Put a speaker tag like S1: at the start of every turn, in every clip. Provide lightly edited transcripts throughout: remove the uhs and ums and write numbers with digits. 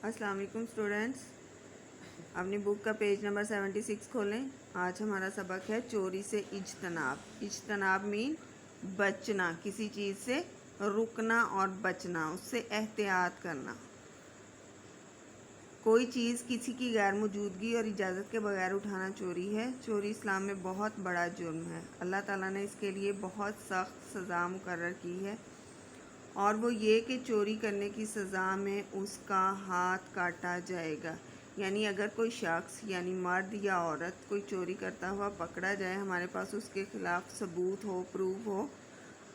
S1: السلام علیکم اسٹوڈینٹس، اپنی بک کا پیج نمبر 76 کھولیں۔ آج ہمارا سبق ہے چوری سے اجتناب۔ اجتناب مین بچنا، کسی چیز سے رکنا اور بچنا، اس سے احتیاط کرنا۔ کوئی چیز کسی کی غیر موجودگی اور اجازت کے بغیر اٹھانا چوری ہے۔ چوری اسلام میں بہت بڑا جرم ہے۔ اللہ تعالیٰ نے اس کے لیے بہت سخت سزا مقرر کی ہے، اور وہ یہ کہ چوری کرنے کی سزا میں اس کا ہاتھ کاٹا جائے گا۔ یعنی اگر کوئی شخص یعنی مرد یا عورت کوئی چوری کرتا ہوا پکڑا جائے، ہمارے پاس اس کے خلاف ثبوت ہو، پروف ہو،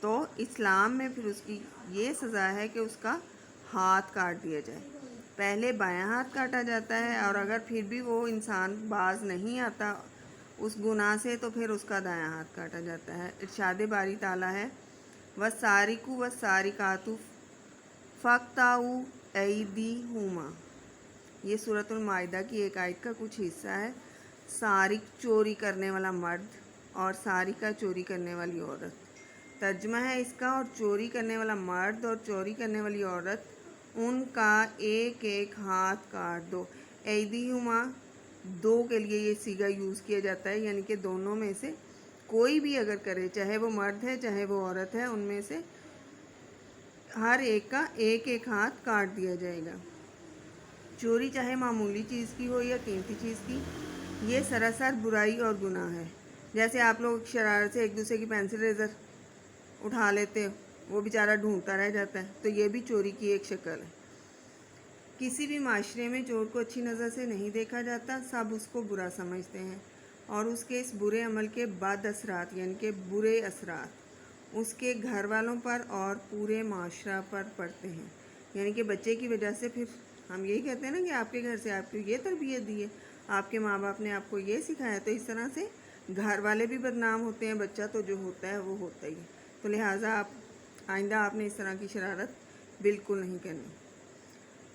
S1: تو اسلام میں پھر اس کی یہ سزا ہے کہ اس کا ہاتھ کاٹ دیا جائے۔ پہلے بایاں ہاتھ کاٹا جاتا ہے، اور اگر پھر بھی وہ انسان باز نہیں آتا اس گناہ سے تو پھر اس کا دایاں ہاتھ کاٹا جاتا ہے۔ ارشاد باری تعالیٰ ہے وَالسَّارِقُ وَالسَّارِقَاتُ فَاقْطَعُوا أَيْدِيَهُمَا، یہ سورۃ المائدہ کی ایک آیت کا کچھ حصہ ہے۔ سارق چوری کرنے والا مرد اور سارقہ چوری کرنے والی عورت۔ ترجمہ ہے اس کا، اور چوری کرنے والا مرد اور چوری کرنے والی عورت، ان کا ایک ایک ہاتھ کاٹ دو۔ ایدیہما دو کے لیے یہ صیغہ یوز کیا جاتا ہے، یعنی کہ دونوں میں سے کوئی بھی اگر کرے، چاہے وہ مرد ہے چاہے وہ عورت ہے، ان میں سے ہر ایک کا ایک ایک ہاتھ کاٹ دیا جائے گا۔ چوری چاہے معمولی چیز کی ہو یا قیمتی چیز کی، یہ سراسر برائی اور گناہ ہے۔ جیسے آپ لوگ شرارت سے ایک دوسرے کی پینسل ریزر اٹھا لیتے ہو، وہ بیچارہ ڈھونڈتا رہ جاتا ہے، تو یہ بھی چوری کی ایک شکل ہے۔ کسی بھی معاشرے میں چور کو اچھی نظر سے نہیں دیکھا جاتا، سب اس کو برا سمجھتے ہیں، اور اس کے اس برے عمل کے بد اثرات یعنی کہ برے اثرات اس کے گھر والوں پر اور پورے معاشرہ پر پڑتے ہیں۔ یعنی کہ بچے کی وجہ سے پھر ہم یہی کہتے ہیں نا کہ آپ کے گھر سے آپ کو یہ تربیت دی ہے، آپ کے ماں باپ نے آپ کو یہ سکھایا، تو اس طرح سے گھر والے بھی بدنام ہوتے ہیں، بچہ تو جو ہوتا ہے وہ ہوتا ہی ہے۔ تو لہٰذا آئندہ آپ نے اس طرح کی شرارت بالکل نہیں کرنی۔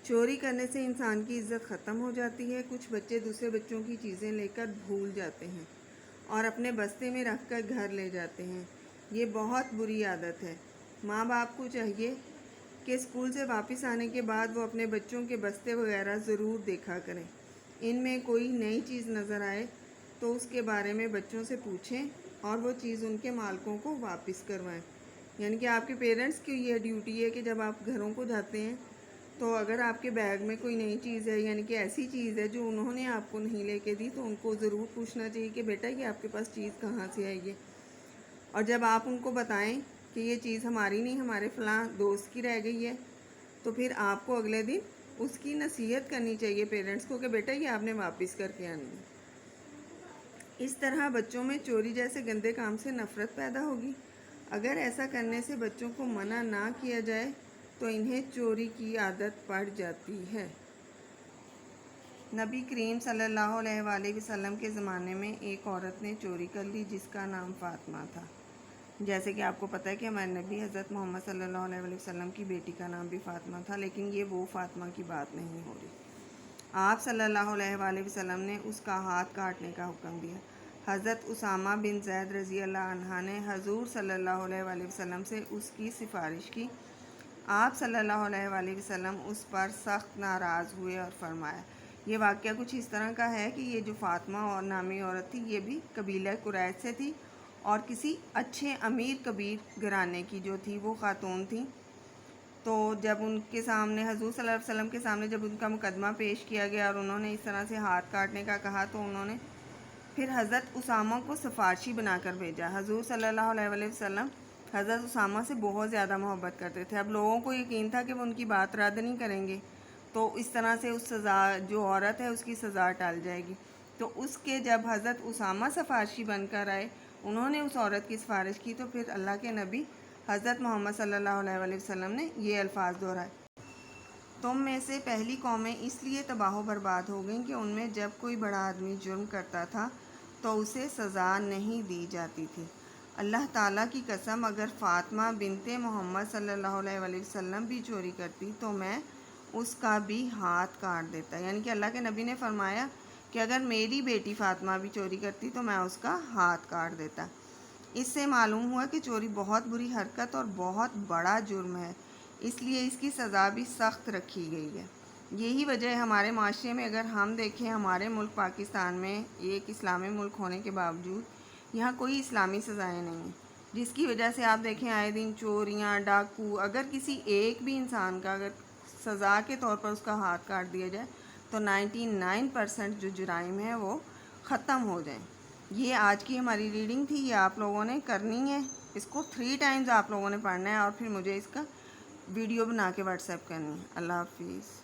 S1: چوری کرنے سے انسان کی عزت ختم ہو جاتی ہے۔ کچھ بچے دوسرے بچوں کی چیزیں لے کر بھول جاتے ہیں اور اپنے بستے میں رکھ کر گھر لے جاتے ہیں۔ یہ بہت بری عادت ہے۔ ماں باپ کو چاہیے کہ اسکول سے واپس آنے کے بعد وہ اپنے بچوں کے بستے وغیرہ ضرور دیکھا کریں۔ ان میں کوئی نئی چیز نظر آئے تو اس کے بارے میں بچوں سے پوچھیں اور وہ چیز ان کے مالکوں کو واپس کروائیں۔ یعنی کہ آپ کے پیرنٹس کی یہ ڈیوٹی ہے کہ جب آپ گھروں کو جاتے ہیں تو اگر آپ کے بیگ میں کوئی نئی چیز ہے، یعنی کہ ایسی چیز ہے جو انہوں نے آپ کو نہیں لے کے دی، تو ان کو ضرور پوچھنا چاہیے کہ بیٹا یہ آپ کے پاس چیز کہاں سے آئی ہے۔ اور جب آپ ان کو بتائیں کہ یہ چیز ہماری نہیں، ہمارے فلاں دوست کی رہ گئی ہے، تو پھر آپ کو اگلے دن اس کی نصیحت کرنی چاہیے پیرنٹس کو کہ بیٹا یہ آپ نے واپس کر کے آنی ہے۔ اس طرح بچوں میں چوری جیسے گندے کام سے نفرت پیدا ہوگی۔ اگر ایسا کرنے سے بچوں کو منع نہ کیا جائے تو انہیں چوری کی عادت پڑ جاتی ہے۔ نبی کریم صلی اللہ علیہ وآلہ وسلم کے زمانے میں ایک عورت نے چوری کر لی جس کا نام فاطمہ تھا۔ جیسے کہ آپ کو پتہ ہے کہ ہمارے نبی حضرت محمد صلی اللہ علیہ وآلہ وسلم کی بیٹی کا نام بھی فاطمہ تھا، لیکن یہ وہ فاطمہ کی بات نہیں ہو رہی۔ آپ صلی اللہ علیہ وآلہ وسلم نے اس کا ہاتھ کاٹنے کا حکم دیا۔ حضرت اسامہ بن زید رضی اللہ عنہ نے حضور صلی اللہ علیہ وآلہ وسلم سے اس کی سفارش کی۔ آپ صلی اللہ علیہ وآلہ وسلم اس پر سخت ناراض ہوئے اور فرمایا۔ یہ واقعہ کچھ اس طرح کا ہے کہ یہ جو فاطمہ اور نامی عورت تھی، یہ بھی قبیلہ قریش سے تھی اور کسی اچھے امیر کبیر گھرانے کی جو تھی وہ خاتون تھیں۔ تو جب ان کے سامنے حضور صلی اللہ علیہ وسلم کے سامنے جب ان کا مقدمہ پیش کیا گیا اور انہوں نے اس طرح سے ہاتھ کاٹنے کا کہا، تو انہوں نے پھر حضرت اسامہ کو سفارشی بنا کر بھیجا۔ حضور صلی اللہ علیہ وآلہ وسلم حضرت اسامہ سے بہت زیادہ محبت کرتے تھے۔ اب لوگوں کو یقین تھا کہ وہ ان کی بات رد نہیں کریں گے، تو اس طرح سے اس سزا جو عورت ہے اس کی سزا ٹال جائے گی۔ تو اس کے جب حضرت اسامہ سفارشی بن کر آئے، انہوں نے اس عورت کی سفارش کی، تو پھر اللہ کے نبی حضرت محمد صلی اللہ علیہ وآلہ وسلم نے یہ الفاظ دہرائے: تم میں سے پہلی قومیں اس لیے تباہ و برباد ہو گئیں کہ ان میں جب کوئی بڑا آدمی جرم کرتا تھا تو اسے سزا نہیں دی جاتی تھی۔ اللہ تعالیٰ کی قسم، اگر فاطمہ بنت محمد صلی اللہ علیہ وآلہ وسلم بھی چوری کرتی تو میں اس کا بھی ہاتھ کاٹ دیتا۔ یعنی کہ اللہ کے نبی نے فرمایا کہ اگر میری بیٹی فاطمہ بھی چوری کرتی تو میں اس کا ہاتھ کاٹ دیتا۔ اس سے معلوم ہوا کہ چوری بہت بری حرکت اور بہت بڑا جرم ہے، اس لیے اس کی سزا بھی سخت رکھی گئی ہے۔ یہی وجہ ہے ہمارے معاشرے میں، اگر ہم دیکھیں ہمارے ملک پاکستان میں ایک اسلامی ملک ہونے کے باوجود یہاں کوئی اسلامی سزائیں نہیں ہیں، جس کی وجہ سے آپ دیکھیں آئے دن چوریاں، ڈاکو، اگر کسی ایک بھی انسان کا اگر سزا کے طور پر اس کا ہاتھ کاٹ دیا جائے تو 99% جو جرائم ہیں وہ ختم ہو جائیں۔ یہ آج کی ہماری ریڈنگ تھی، یہ آپ لوگوں نے کرنی ہے، اس کو 3 ٹائمز آپ لوگوں نے پڑھنا ہے اور پھر مجھے اس کا ویڈیو بنا کے واٹس ایپ کرنی ہے۔ اللہ حافظ۔